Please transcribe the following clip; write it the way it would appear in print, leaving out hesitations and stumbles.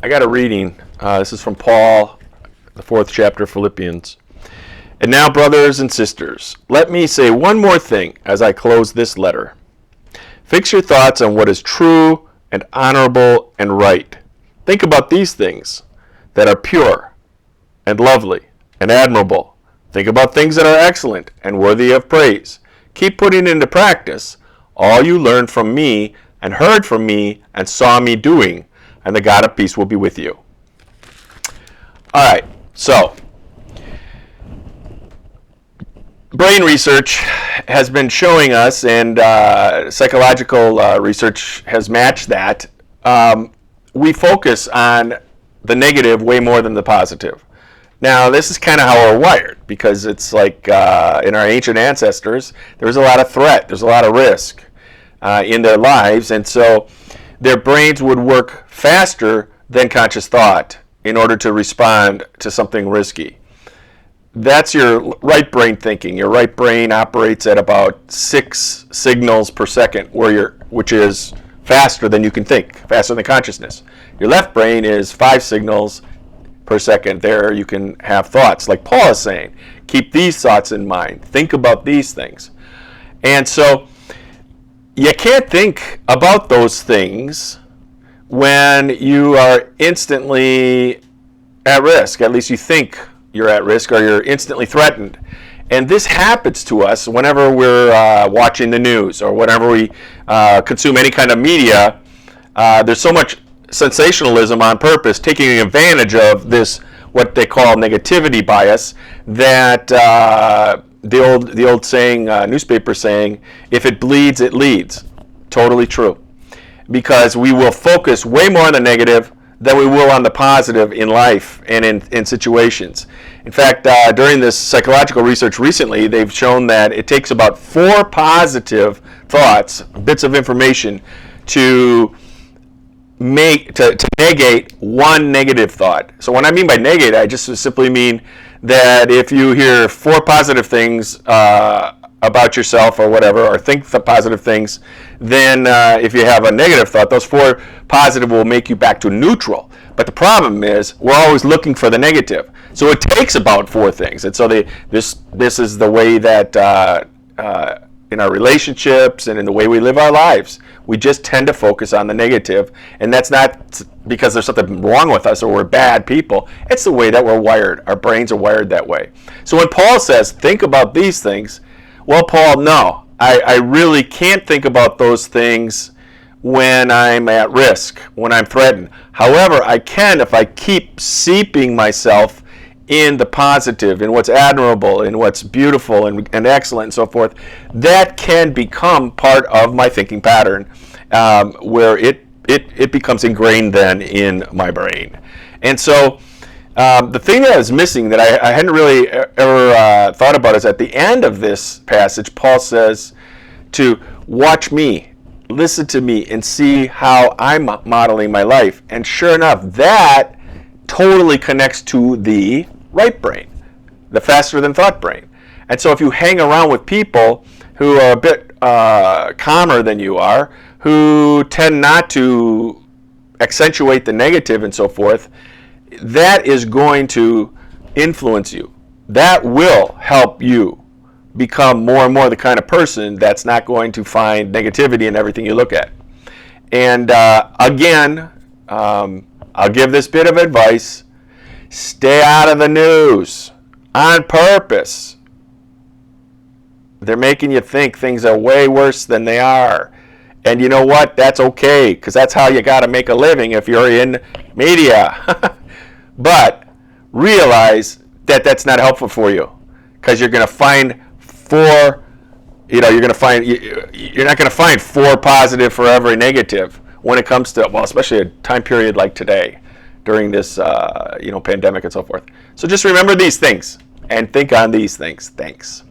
I got a reading. This is from Paul, the 4th chapter of Philippians. And now, brothers and sisters, let me say one more thing as I close this letter. Fix your thoughts on what is true and honorable and right. Think about these things that are pure and lovely and admirable. Think about things that are excellent and worthy of praise. Keep putting into practice all you learned from me and heard from me and saw me doing, and the God of peace will be with you. All right, so brain research has been showing us, and psychological research has matched that. We focus on the negative way more than the positive. Now, this is kind of how we're wired, because it's like in our ancient ancestors, there was a lot of threat, there's a lot of risk in their lives, and so their brains would work faster than conscious thought in order to respond to something risky. That's your right brain thinking. Your right brain operates at about 6 signals per second, which is faster than you can think, faster than consciousness. Your left brain is 5 signals per second. There you can have thoughts. Like Paul is saying, keep these thoughts in mind. Think about these things. And so you can't think about those things when you are instantly at risk. At least you think you're at risk, or you're instantly threatened. And this happens to us whenever we're watching the news, or whenever we consume any kind of media. There's so much sensationalism on purpose, taking advantage of this, what they call negativity bias, that the old saying, newspaper saying, if it bleeds, it leads. Totally true. Because we will focus way more on the negative than we will on the positive in life and in situations. In fact, during this psychological research recently, they've shown that it takes about 4 positive thoughts, bits of information, to negate 1 negative thought. So when I mean by negate, I just simply mean that if you hear 4 positive things about yourself or whatever, or think the positive things, then if you have a negative thought, those 4 positive will make you back to neutral. But the problem is we're always looking for the negative. So it takes about 4 things. And so this is the way that in our relationships and in the way we live our lives, we just tend to focus on the negative. And that's not because there's something wrong with us or we're bad people. It's the way that we're wired. Our brains are wired that way. So when Paul says, think about these things, well, Paul, no, I really can't think about those things when I'm at risk, when I'm threatened. However, I can if I keep seeping myself in the positive, in what's admirable, in what's beautiful and excellent and so forth. That can become part of my thinking pattern, where it becomes ingrained then in my brain. And so the thing that I was missing, that I hadn't really ever thought about, is at the end of this passage, Paul says to watch me, listen to me, and see how I'm modeling my life. And sure enough, that totally connects to the right brain, the faster than thought brain. And so if you hang around with people who are a bit calmer than you are, who tend not to accentuate the negative and so forth, that is going to influence you. That will help you become more and more the kind of person that's not going to find negativity in everything you look at. And again, I'll give this bit of advice. Stay out of the news on purpose. They're making you think things are way worse than they are. And you know what? That's okay, because that's how you got to make a living if you're in media. But realize that that's not helpful for you, because you're going to find you're not going to find 4 positive for every negative when it comes to, well, especially a time period like today during this pandemic and so forth. So just remember these things and think on these things. Thanks.